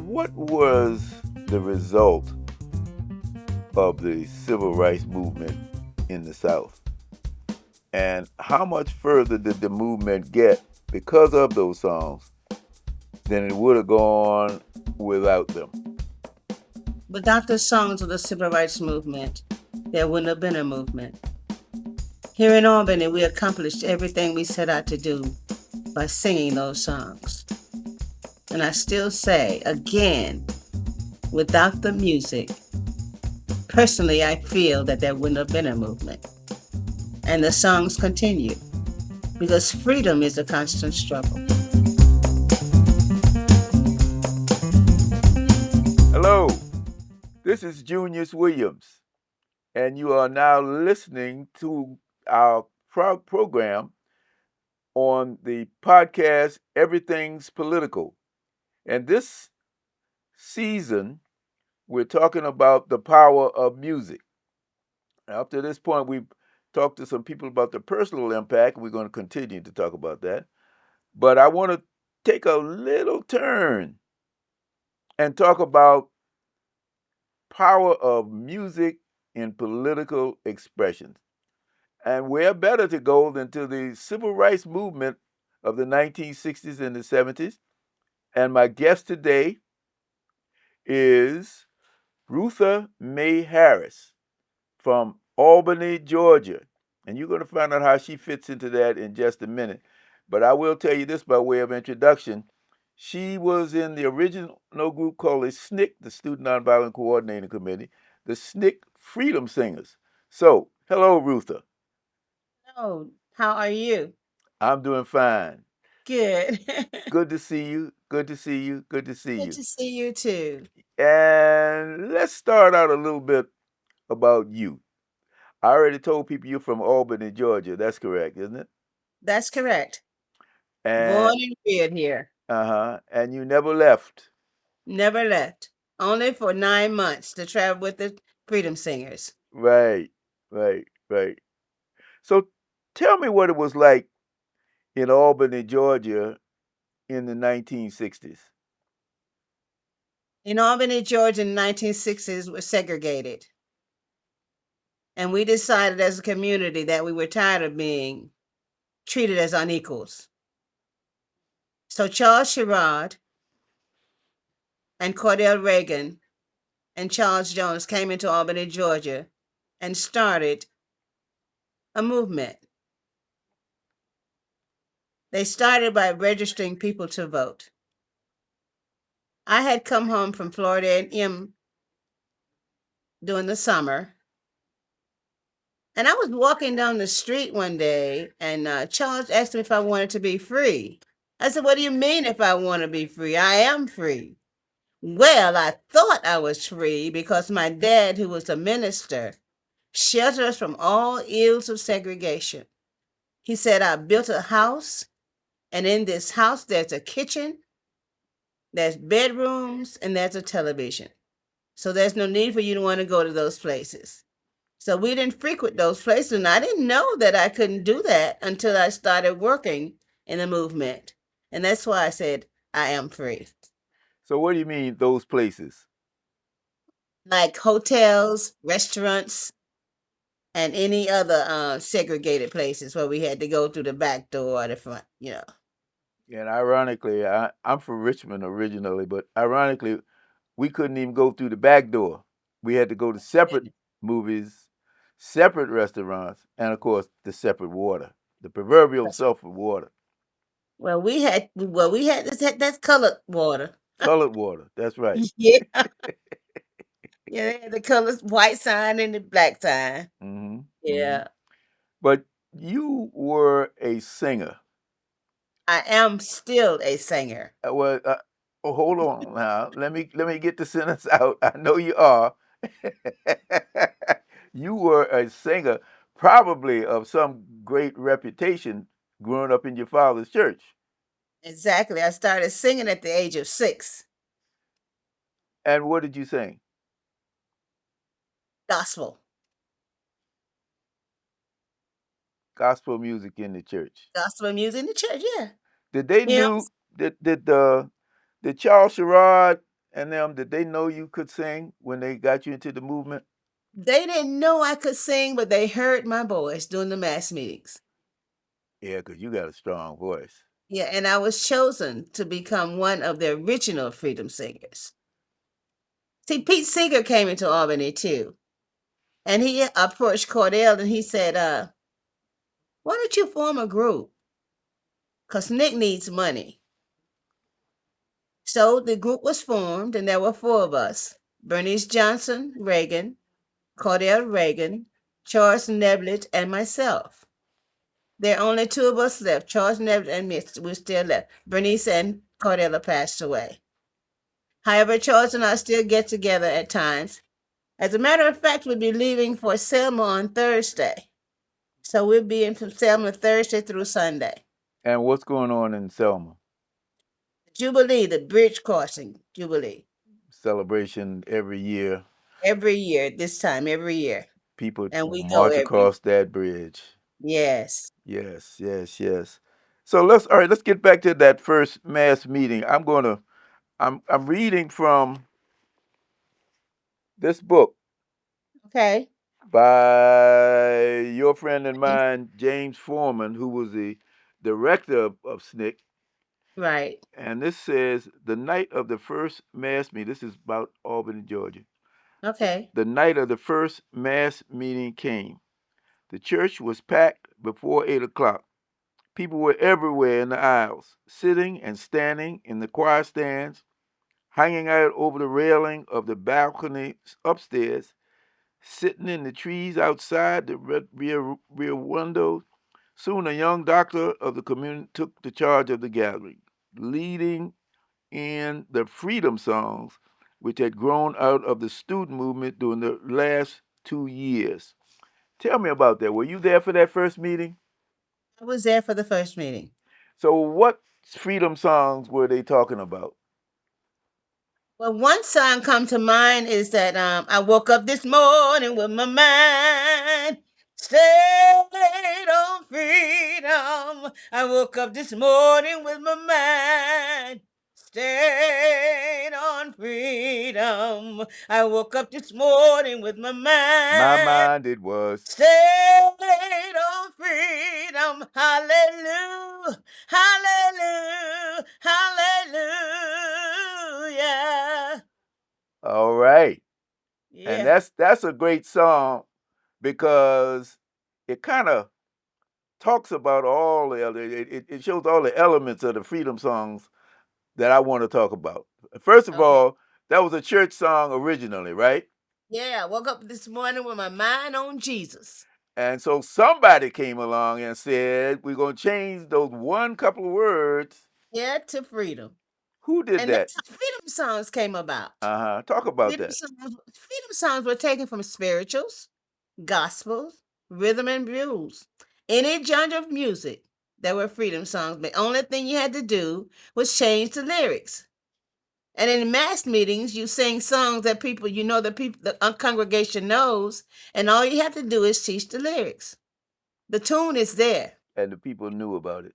what was the result of the civil rights movement in the South? And how much further did the movement get because of those songs than it would have gone without them? Without the songs of the civil rights movement, there wouldn't have been a movement. Here in Albany, we accomplished everything we set out to do by singing those songs. And I still say, again, without the music, personally, I feel that there wouldn't have been a movement. And the songs continue because freedom is a constant struggle. Hello, this is Junius Williams, and you are now listening to our program on the podcast Everything's Political. And this season, we're talking about the power of music. Up to this point, we've talked to some people about the personal impact. We're going to continue to talk about that. But I want to take a little turn and talk about power of music in political expressions. And where better to go than to the civil rights movement of the 1960s and the 70s. And my guest today is Rutha Mae Harris from Albany, Georgia. And you're going to find out how she fits into that in just a minute. But I will tell you this by way of introduction. She was in the original group called the SNCC, the Student Nonviolent Coordinating Committee, the SNCC Freedom Singers. So, hello, Rutha. Oh, how are you? I'm doing fine. Good. Good to see you. Good to see you. Good to see Good you. to see you too. And let's start out a little bit about you. I already told people you're from Albany, Georgia. That's correct, isn't it? That's correct. And Born and reared here. and you never left. Never left. Only for 9 months to travel with the Freedom Singers. Right, right. So tell me what it was like in Albany, Georgia in the 1960s. In Albany, Georgia in the 1960s was segregated. And we decided as a community that we were tired of being treated as unequals. So Charles Sherrod and Cordell Reagan and Charles Jones came into Albany, Georgia and started a movement. They started by registering people to vote. I had come home from Florida A&M during the summer, and I was walking down the street one day, and Charles asked me if I wanted to be free. I said, "What do you mean if I want to be free? I am free." Well, I thought I was free because my dad, who was a minister, sheltered us from all ills of segregation. He said, "I built a house, and in this house, there's a kitchen, there's bedrooms, and there's a television. So there's no need for you to want to go to those places." So we didn't frequent those places, and I didn't know that I couldn't do that until I started working in the movement. And that's why I said, I am free. So what do you mean those places? Like hotels, restaurants, and any other segregated places where we had to go through the back door or the front. And ironically, I'm from Richmond originally, but ironically, we couldn't even go through the back door. We had to go to separate movies, separate restaurants, and of course, the separate water, the proverbial sulfur water, Well, we had that's colored water. colored water. That's right. Yeah. Yeah, they had the colors white sign and the black sign. hmm hmm Yeah. But you were a singer. I am still a singer. Well, oh, hold on now. Let me get the sentence out. I know you are. You were a singer, probably of some great reputation, growing up in your father's church. Exactly. I started singing at the age of 6. And what did you sing? Gospel. Gospel music in the church. Gospel music in the church, yeah. Did they Yeah. knew did Charles Sherrod and them, did they know you could sing when they got you into the movement? They didn't know I could sing, but they heard my voice during the mass meetings. Yeah, 'cause you got a strong voice. Yeah, and I was chosen to become one of the original Freedom Singers. See, Pete Seeger came into Albany too, and he approached Cordell and he said, why don't you form a group? Because Nick needs money. So the group was formed, and there were four of us: Bernice Johnson Reagan, Cordell Reagan, Charles Neblett, and myself. There are only two of us left. Charles Neblett and me, we're still left. Bernice and Cordella passed away. However, Charles and I still get together at times. As a matter of fact, we'll be leaving for Selma on Thursday. So we'll be in from Selma Thursday through Sunday. And what's going on in Selma? Jubilee, the bridge crossing Jubilee. Celebration every year. Every year, this time, every year. People And we go march every across that bridge. Yes. Yes, yes, yes. So let's get back to that first mass meeting. I'm reading from this book Okay. by your friend and mine, James Foreman, who was the director of SNCC. Right. And this says the night of the first mass meeting. This is about Albany, Georgia. Okay. The night of the first mass meeting came. The church was packed before 8 o'clock. People were everywhere in the aisles, sitting and standing in the choir stands, hanging out over the railing of the balcony upstairs, sitting in the trees outside the rear windows. Soon a young doctor of the community took the charge of the gathering, leading in the freedom songs which had grown out of the student movement during the last 2 years. Tell me about that. Were you there for that first meeting? I was there for the first meeting. So, what freedom songs were they talking about? Well, one song come to mind is that I woke up this morning with my mind stayed on freedom. I woke up this morning with my mind stayed on freedom. I woke up this morning with my My mind mind, it was. stayed on freedom. Hallelujah. Hallelujah. Hallelujah. All right. And Yeah. that's a great song because it kind of talks about all the other, it shows all the elements of the freedom songs that I want to talk about. First of Okay. all, that was a church song originally, right? Yeah. I woke up this morning with my mind on Jesus. And so somebody came along and said, we're going to change those one couple of words. Yeah, to freedom. Who did And that? that's how freedom songs came about. Uh-huh. Talk about that. Freedom songs were taken from spirituals, gospels, rhythm and blues. Any genre of music, there were freedom songs. The only thing you had to do was change the lyrics. And in mass meetings, you sing songs that people, the congregation knows, and all you have to do is teach the lyrics. The tune is there, And the people knew about it.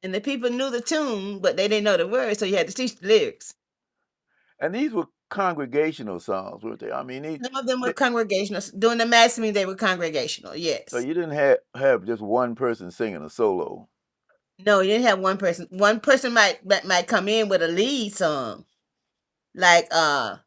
and the people knew the tune, but they didn't know the words, so you had to teach the lyrics. And these were congregational songs, weren't they? I mean, Some of them were congregational. During the mass meeting, they were congregational. so Yes. you didn't have just one person singing a solo. No, you didn't have one person. One person might come in with a lead song, like come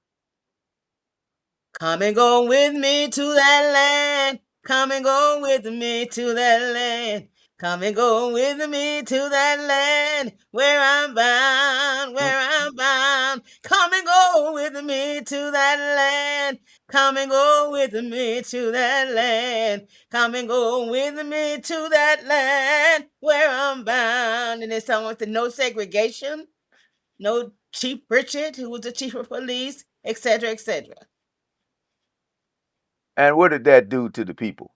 and go with me to that land. Come and go with me to that land. Come and go with me to that land where I'm bound, where I'm bound. Come and go with me to that land. Come and go with me to that land. Come and go with me to that land where I'm bound. And this song was the no segregation, no Chief Richard, who was the chief of police, etc., etc. And what did that do to the people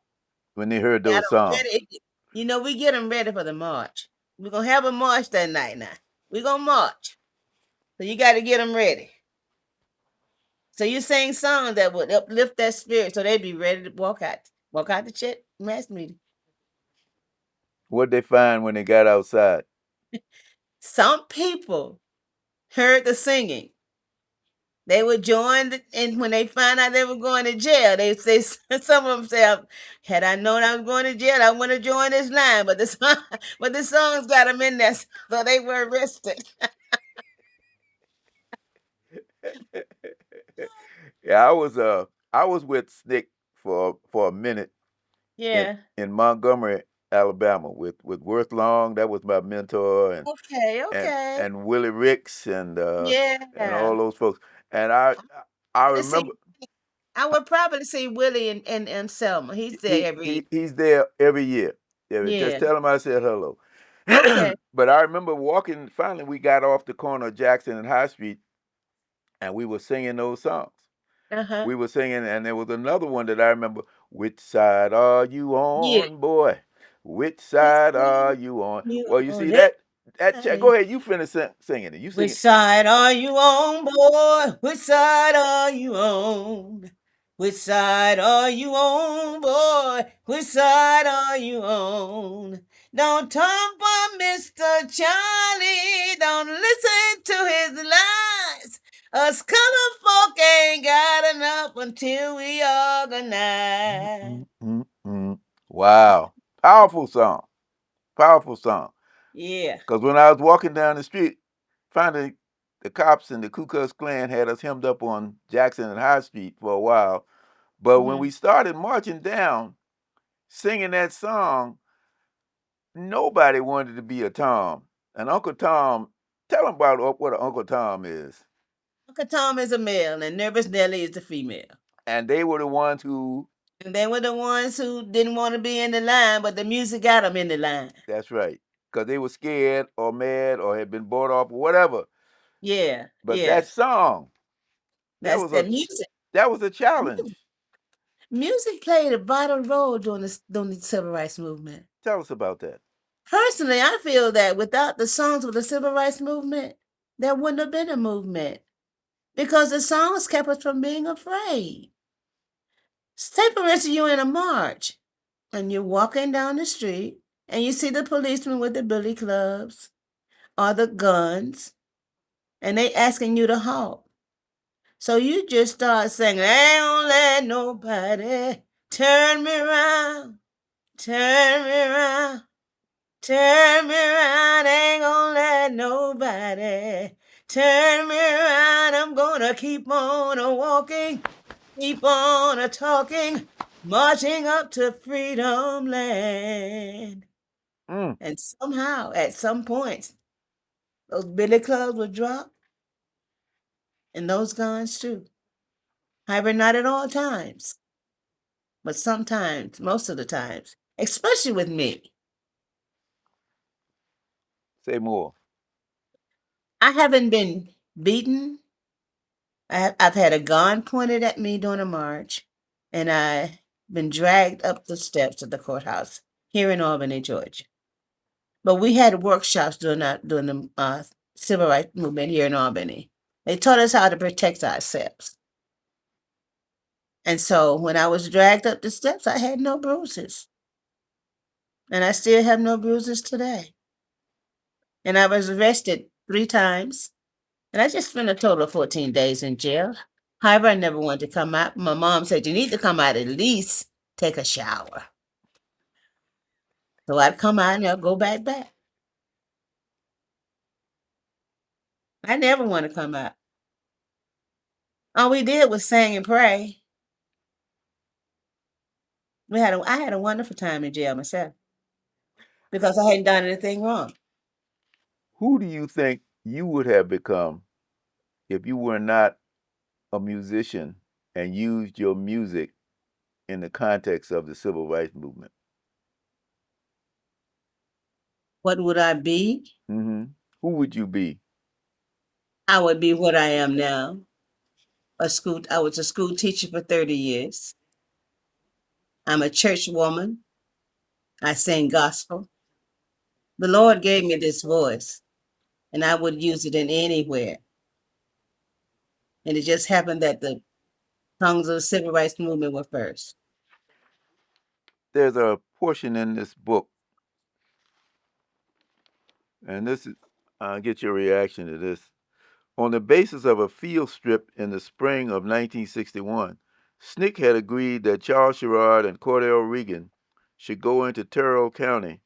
when they heard Got those them songs? ready. We get them ready for the march. We're gonna have a march that night now. We're gonna march. So you got to get them ready. So you sing songs that would uplift their spirit so they'd be ready to walk out the church mass meeting. What did they find when they got outside? Some people heard the singing They would join, and when they find out they were going to jail, they say some of them say, "Had I known I was going to jail, I wouldn't have joined this line." But the song, but the songs got them in there, so they were arrested. Yeah, I was with Snick for a minute in Yeah. in Montgomery, Alabama, with Worth Long. That was my mentor, and Okay. and Okay. and Willie Ricks and Yeah. all those folks. And I Let's see. remember I would probably see Willie and Selma. He's there every year. he's there every year. Yeah, just Yeah. tell him I said hello. Okay. But I remember walking. Finally, we got off the corner of Jackson and High Street, and we were singing those songs. Uh huh. We were singing, and there was another one that I remember. Which side are you Yeah. on, boy? Which Which side are side you on? you Well, you on see it? that chat. Go ahead, you finish singing it. You sing Which it. side are you on, boy? Which side are you on? Which side are you on, boy? Which side are you on? Don't talk for Mr. Charlie. Don't listen to his lies. Us colored folk ain't got enough until we Mm, organize. mm, mm, mm. Wow, powerful song, powerful song. Yeah. Because when I was walking down the street, finally the cops and the Ku Klux Klan had us hemmed up on Jackson and High Street for a while. But when Mhm. we started marching down, singing that song, nobody wanted to be a Tom. And Uncle Tom, tell him about what an Uncle Tom is. Uncle Tom is a male and Nervous Nellie is the female. And they were the ones who, And they were the ones who didn't want to be in the line, but the music got them in the line. that's right, because they were scared or mad or had been bought off or whatever. Yeah, But yeah. that song, that That's was the a music. that was a challenge. Music played a vital role during the civil rights movement. Tell us about that. Personally, I feel that without the songs of the civil rights movement, there wouldn't have been a movement because the songs kept us from being afraid. Say, for instance, you're in a march and you're walking down the street and you see the policemen with the billy clubs or the guns and they asking you to halt. So you just start singing, I don't let nobody turn me around, turn me around, turn me around. Ain't gonna let nobody turn me around. I'm gonna keep on a walking, keep on a talking, marching up to freedom land. Mm. And somehow, at some points, those billy clubs would drop and those guns too. However, not at all times. But sometimes, most of the times, especially with me, Say more. I haven't been beaten. I've had a gun pointed at me during a march, and I've been dragged up the steps of the courthouse here in Albany, Georgia. But we had workshops during the civil rights movement here in Albany. They taught us how to protect ourselves. And so when I was dragged up the steps, I had no bruises. And I still have no bruises today. And I was arrested 3 times. And I just spent a total of 14 days in jail. However, I never wanted to come out. My mom said, you need to come out at least take a shower. So I'd come out and I'd go back. I never want to come out. All we did was sing and pray. I had a wonderful time in jail myself because I hadn't done anything wrong. Who do you think you would have become if you were not a musician and used your music in the context of the civil rights movement? What would I be? Hmm. Who would you be? I would be what I am now. I was a school teacher for 30 years. I'm a church woman. I sing gospel. The Lord gave me this voice, and I would use it in anywhere. And it just happened that the songs of the civil rights movement were first. There's a portion in this book, and this is, I'll get your reaction to this. On the basis of a field strip in the spring of 1961, SNCC had agreed that Charles Sherrod and Cordell Regan should go into Terrell County,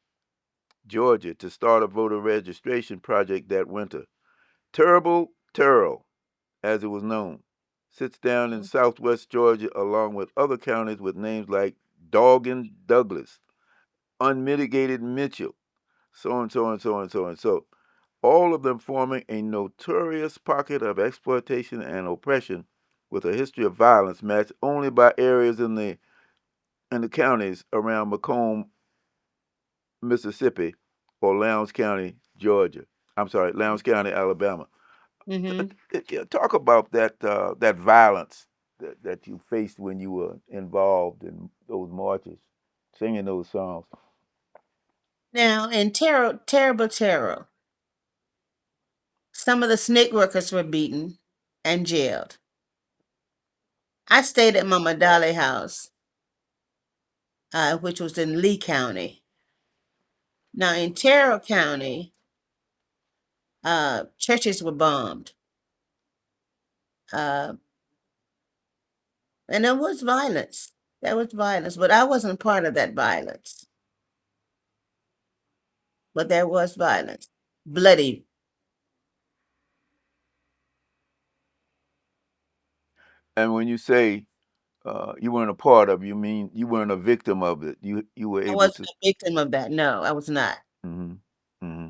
Georgia, to start a voter registration project that winter. Terrible Terrell, as it was known, sits down in southwest Georgia along with other counties with names like Doggin Douglas, Unmitigated Mitchell, so and so and so and so and so, all of them forming a notorious pocket of exploitation and oppression with a history of violence matched only by areas in the counties around Macomb, Mississippi, or Lowndes County, Georgia. I'm sorry, Lowndes County, Alabama. Mm-hmm. Talk about that violence that you faced when you were involved in those marches, singing those songs. Now, in Terrible Terror, some of the SNCC workers were beaten and jailed. I stayed at Mama Dolly House, which was in Lee County. Now, in Terrell County, churches were bombed. Uh, and there was violence. There was violence, but I wasn't part of that violence. But there was violence. Bloody. And when you say you weren't a part of, you mean you weren't a victim of it. You were I able wasn't to. a victim of that. No, I was not. Hmm. Hmm.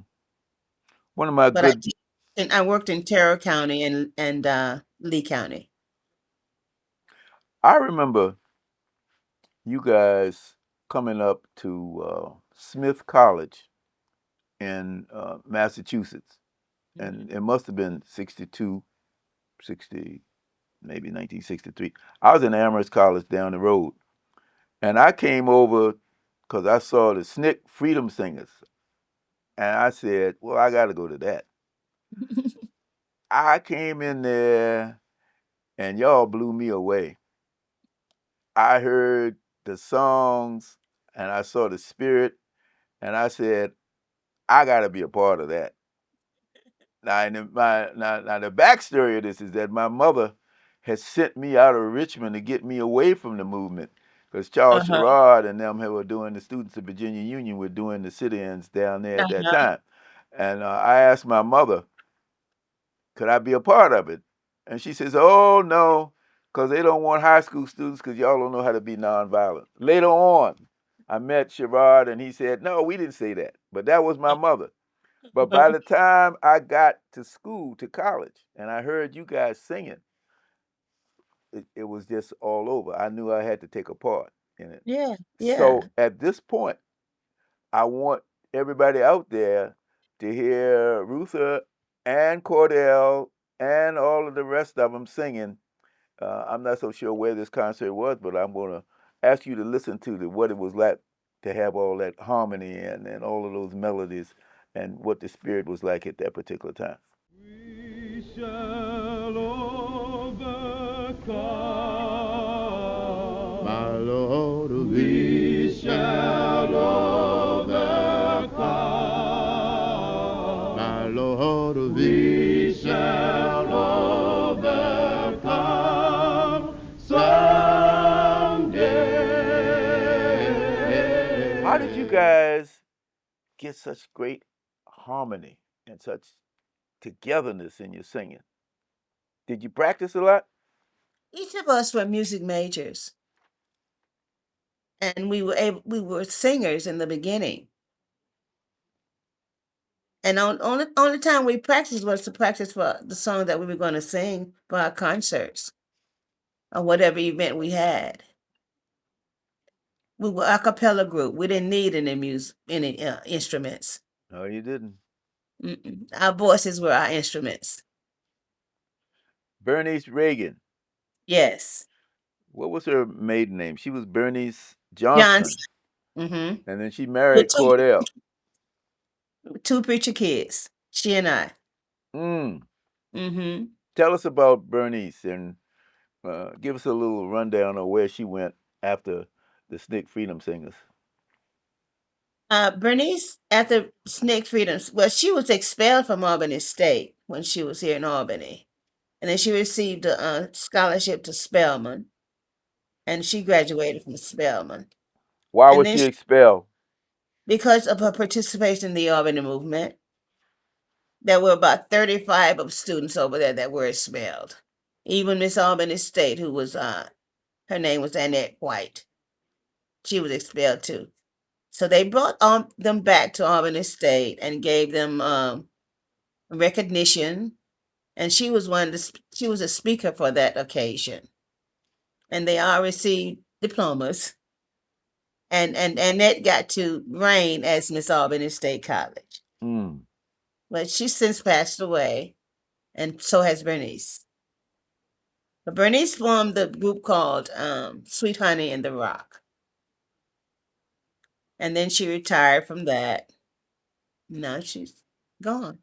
One of my But I good. did, and I worked in Terrell County and Lee County. I remember you guys coming up to Smith College in Massachusetts, and Mhm. it must have been 62, 60, maybe 1963. I was in Amherst College down the road, and I came over because I saw the SNCC Freedom Singers, and I said, "Well, I got to go to that." I came in there, and y'all blew me away. I heard the songs, and I saw the spirit, and I said, "I got to be a part of that." Now, the backstory of this is that my mother has sent me out of Richmond to get me away from the movement because Charles Uh-huh. Sherrod and them who were doing the Students of Virginia Union were doing the sit-ins down there at that Uh-huh. time. And I asked my mother, could I be a part of it? And she says, oh, no, because they don't want high school students because y'all don't know how to be nonviolent. Later on, I met Sherrod and he said, no, we didn't say that. But that was my mother. But by the time I got to school, to college, and I heard you guys singing, it was just all over. I knew I had to take a part in it. Yeah, yeah. So at this point, I want everybody out there to hear Rutha and Cordell and all of the rest of them singing. I'm not so sure where this concert was, but I'm going to ask you to listen to what it was like to have all that harmony and all of those melodies and what the spirit was like at that particular time. We shall overcome. My Lord, We shall overcome. my Lord, We shall overcome someday. How did you guys get such great harmony and such togetherness in your singing? Did you practice a lot? Each of us were music majors, and we were singers in the beginning. And only time we practiced was to practice for the song that we were going to sing for our concerts or whatever event we had. We were a cappella group. We didn't need any instruments. No, you didn't. Mm-mm. Our voices were our instruments. Bernice Reagan. Yes. What was her maiden name? She was Bernice Johnson. Johnson. Mm-hmm. And then she With married Cordell. two preacher kids. She and I. Mm. Mm-hmm. Tell us about Bernice and give us a little rundown of where she went after the SNCC Freedom Singers. Bernice, after SNCC Freedom, well, she was expelled from Albany State. when she was here in Albany. And then she received a scholarship to Spelman, and she graduated from Spelman. Why And was then she expelled? because of her participation in the Albany Movement, there were about 35 of students over there that were expelled. Even Miss Albany State, who was, her name was Annette White, she was expelled too. So they brought them back to Albany State and gave them recognition, and she was she was a speaker for that occasion, and they all received diplomas. And Annette got to reign as Miss Albany State College, Mm. but she's since passed away, and so has Bernice. But Bernice formed the group called Sweet Honey and the Rock, and then she retired from that. Now she's gone.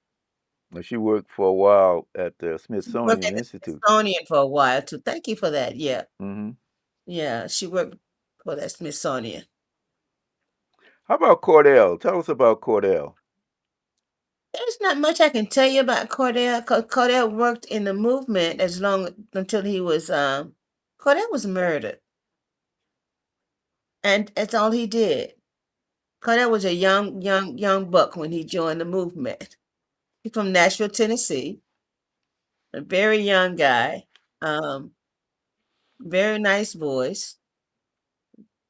Well, she worked for a while at the She worked Smithsonian at the Institute. Smithsonian for a while too. Thank you for that. Yeah, Mm-hmm. yeah, she worked for that Smithsonian. How about Cordell? Tell us about Cordell. There's not much I can tell you about Cordell. Cordell worked in the movement as long until he was Cordell was murdered, and that's all he did. Cordell was a young buck when he joined the movement. He's from Nashville, Tennessee. A very young guy, um, very nice voice,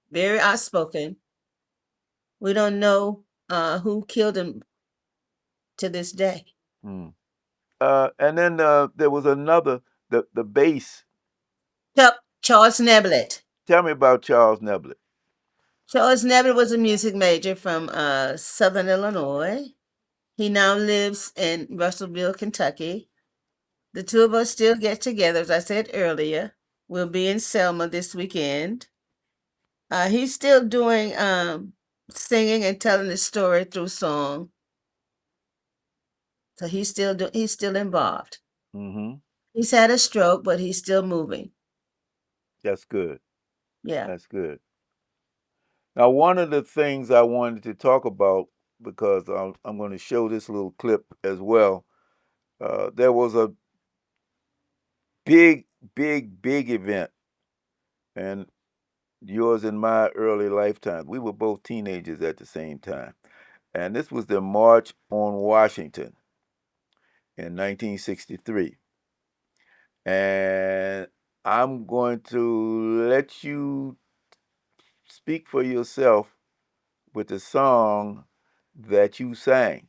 very outspoken. We don't know who killed him to this day. Mm. And then there was another, the bass. Charles Neblett. Tell me about Charles Neblett. Charles Neblett was a music major from Southern Illinois. He now lives in Russellville, Kentucky. The two of us still get together, as I said earlier. We'll be in Selma this weekend. He's still doing singing and telling his story through song. So he's still involved. Mm-hmm. He's had a stroke, but he's still moving. That's good. Yeah. That's good. Now, one of the things I wanted to talk about, because I'm going to show this little clip as well, there was a big event, and yours and my early lifetime. We were both teenagers at the same time. And this was the March on Washington in 1963. And I'm going to let you speak for yourself with the song that you sang.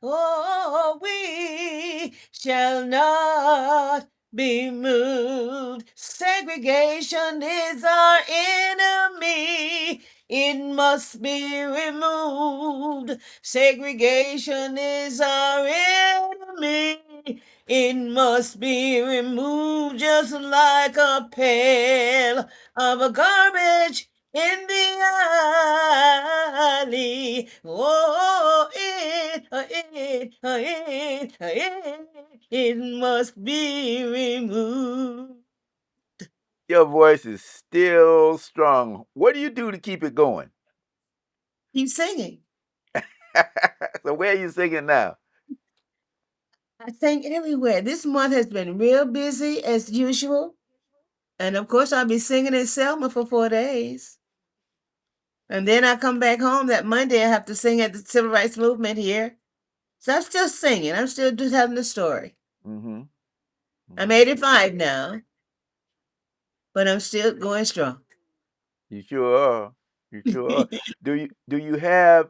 Oh, we shall not be moved. Segregation is our enemy. It must be removed. Segregation is our enemy. It must be removed just like a pail of garbage in the alley. Oh, it must be removed. Your voice is still strong. What do you do to keep it going? Keep singing. So where are you singing now? I sing everywhere. This month has been real busy as usual. And of course, I'll be singing in Selma for 4 days. And then I come back home that Monday. I have to sing at the Civil Rights Movement here. So I'm still singing. I'm still just having the story. Mm-hmm. I'm 85 now, but I'm still going strong. You sure are. You sure are. Do you have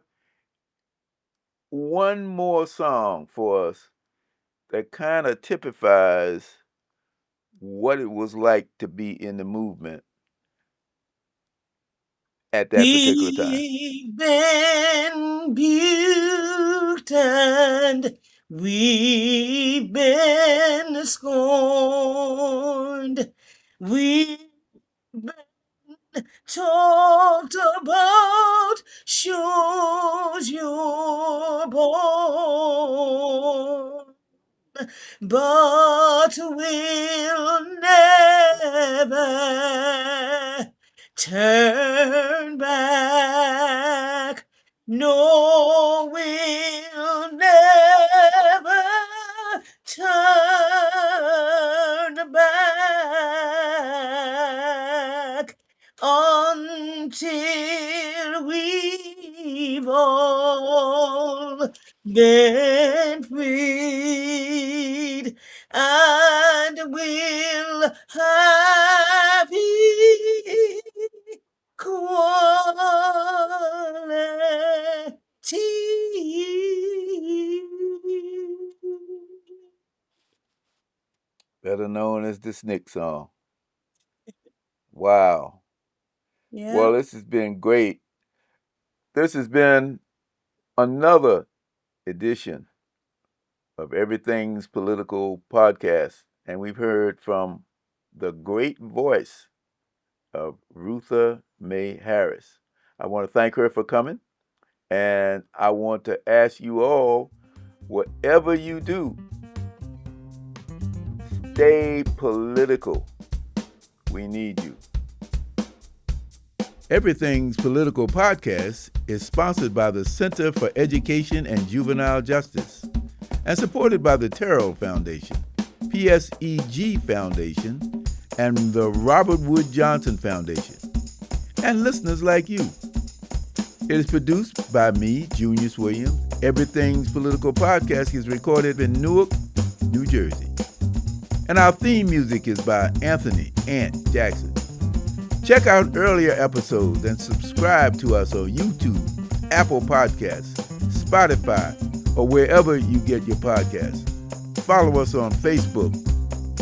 one more song for us that kind of typifies what it was like to be in the movement at that particular time? We've been buked and we've been scorned. We've been talked about shows you're born, but we'll never turn back. No, we'll never turn back until we've all been freed, and we'll have equality. Better known as the Snick song. Wow. Yeah. Well, this has been great. This has been another edition of Everything's Political Podcast, and we've heard from the great voice of Rutha Mae Harris. I want to thank her for coming, and I want to ask you all, whatever you do, stay political. We need you. Everything's Political Podcast is sponsored by the Center for Education and Juvenile Justice and supported by the Terrell Foundation, PSEG Foundation, and the Robert Wood Johnson Foundation, and listeners like you. It is produced by me, Junius Williams. Everything's Political Podcast is recorded in Newark, New Jersey. And our theme music is by Anthony Ant Jackson. Check out earlier episodes and subscribe to us on YouTube, Apple Podcasts, Spotify, or wherever you get your podcasts. Follow us on Facebook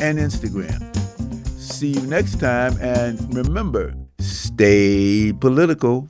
and Instagram. See you next time, and remember, stay political.